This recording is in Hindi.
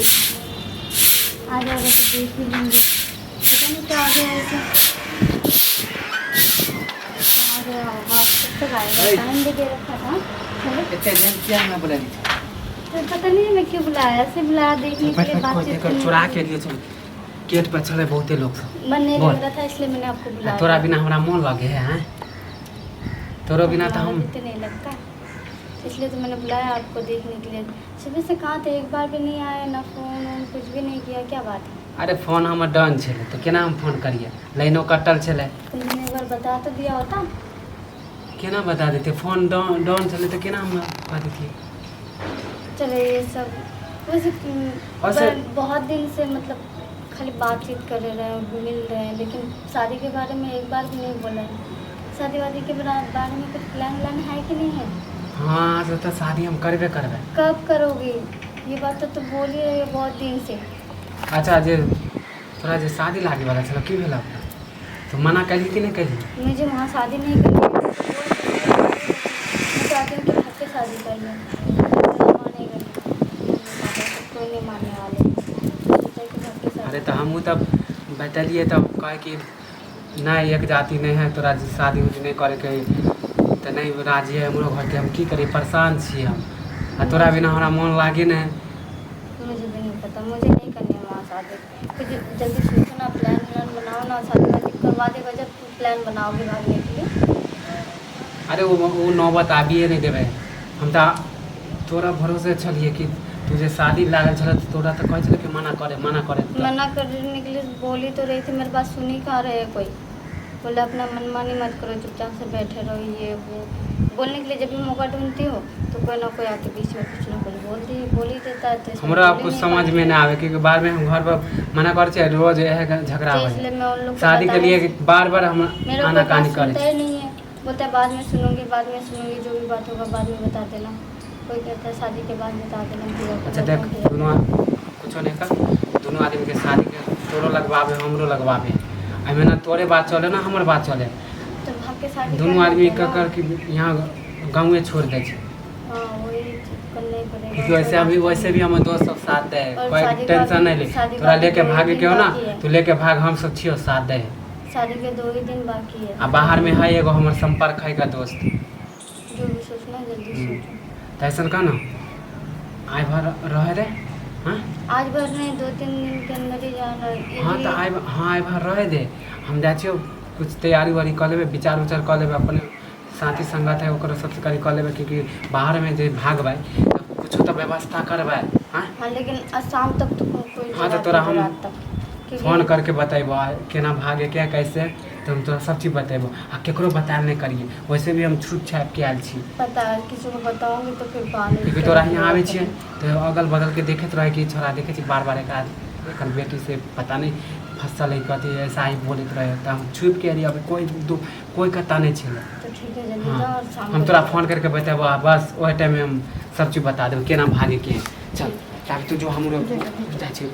आ जाएगा तो देख ही लेंगे। पता नहीं क्या आ गया ऐसे। आ गया होगा कब तक आएगा, टाइम दे के रखा था। चलो इतने जल्द क्या मैं बोला तो पता नहीं मैं क्यों बुलाया, ऐसे बुलाया देखने के लिए, बातचीत करने चुरा के के लिए। लिए चल गेट पर चले बहुते लोग सब। मन नहीं बोल। लग रहा था इसलिए मैंने आपको बुलाया। तोरा बिना हमारा मन लगे है हैं? तोरा बिना तो हम तो नहीं लगता, इसलिए तो मैंने बुलाया आपको देखने के लिए। सुबह से कहाँ थे, एक बार भी नहीं आए, ना फोन वोन कुछ भी नहीं किया, क्या बात है? अरे फोन हमर डन छले तो केना हम फोन करिए, लाइनो कटल छले तो मैंने एक बार बता तो दिया होता। केना बता देते, फोन डाउन छले तो केना हम बता देते। चलो ये सब वैसे वैसे- बहुत दिन से मतलब खाली बातचीत कर रहे हैं, मिल रहे हैं, लेकिन शादी के बारे में एक बार भी नहीं बोला है। शादी वादी के बारे में कुछ प्लान व्लान है कि नहीं है? हाँ तो शादी हम करबे करबे। कब करोगे? ये बात तो बोल ही रहे हो बहुत दिन से। अच्छा जे तोरा जे शादी लागे वाला छल की भेल अपना, तो मना करी कि नहीं करी? मुझे वहाँ शादी नहीं करनी है, मैं चाहती हूँ कि घर पे शादी कर लें। मानेगा कोई नहीं मानने वाले। सोचा कि घर पे शादी। अरे तो हमहूँ तब बतलिए तब कहे कि नहीं एक जाति नहीं है, तोरा जे शादी उदी नहीं करे के तो नहीं राजी है हमरो घर के, हम की करी, परेशान छी हम। आ तोरा बिना हमारा मन लागे नहीं। मुझे भी नहीं पता, मुझे नहीं करनी है वहाँ शादी। कुछ जल्दी सोचो ना, प्लान व्लान बनाओ ना, शादी वादी करवा देगा जब प्लान बनाओगे भागने के लिए। अरे वो नौबत आबिए नहीं देवे। हम तो तोरा भरोसे छलिए कि तुझे शादी लागल छल तो तोरा तो कहे छल कि मना करे मना करने के लिए बोली तो रही थी, मेरे बात सुनी कहाँ रहे कोई। बोले अपना मनमानी मत करो, चुपचाप से बैठे रहो, ये वो बोलने के लिए जब भी मौका ढूंढती हो तो कोई ना कोई आके बीच में कुछ ना कुछ बोल ही देता है। तो हमरा कुछ समझ में ना आवे क्योंकि बार में हम घर पर मना कर छे, रोज यह झगड़ा हो इसलिए मैं उन लोग को शादी के लिए बार बार हम मेरा आना कोई बात कानी सुनता करे। ही नहीं है, बोलता है बाद में सुनूंगी, जो भी बात होगा बाद में बता देना। कोई कहता है शादी के बाद बता देना। अच्छा देख दोनों कुछ नहीं कर, दोनों आदमी के शादी के तोरो लगवावे हमरो लगवावे, एमे ना तोरे बात चले ना हमर बात चले, तो भाग के शादी दोनों आदमी कर कि यहाँ गाँवे छोड़ दे छे। हाँ वही करना ही पड़ेगा। क्योंकि वैसे भी हम दोस्त सब साथ दे, और कोई शादी टेंशन का- नहीं ले। शादी तोरा का लेके दो ही भागे दिन के हो ना, बाकी है। तू लेके भाग, हम सब छियो साथ दे। शादी के 2 ही दिन बाकी है। आ बाहर में है एगो हमर संपर्क है का दोस्त, जो भी सोचना जल्दी सोचो। तो ऐसा का ना आइ भर रहे रे। हाँ आज भर नहीं, 2-3 दिन के अंदर ही जाना है। हाँ तो आइ भर रहे दे, हम जाइ छियो कुछ तैयारी वारी कर लेबे, विचार उचार कर लेबे, अपने साथी संगत है ओकरो सबसे करी कर लेबे, क्योंकि बाहर में जे भागबै तो कुछ तो व्यवस्था करबै। हाँ हाँ लेकिन आज शाम तक तो कोई हाँ, तो जगह तोरा पे हम रात तक। क्योंकि फोन करके बतेबो केना भागे क्या कैसे, तो हम तोरा सब चीज बतेबो। आ केकरो बतायल नहीं करिए, वैसे भी हम छूट छाप के आयल छी, पता है किसी को बताऊंगी तो फिर बाद में क्योंकि तोरा यहाँ आवे छियै तो अगल बगल के देखैत रहे कि छोरा देखे छी बार बार एक बेटी से पता नहीं फसल है कथी ऐसा ही बोलते रहे, तो हम छुप के रही, अब कोई कता नहीं छे। तो ठीक है जल्दी हाँ जाओ और शाम हम को तोरा जाओ। फोन करके बतेबो, बस वही टाइम में हम सब चीज बता देबो केना भागे के। चल ताकि तू जो हमरो जाइ छै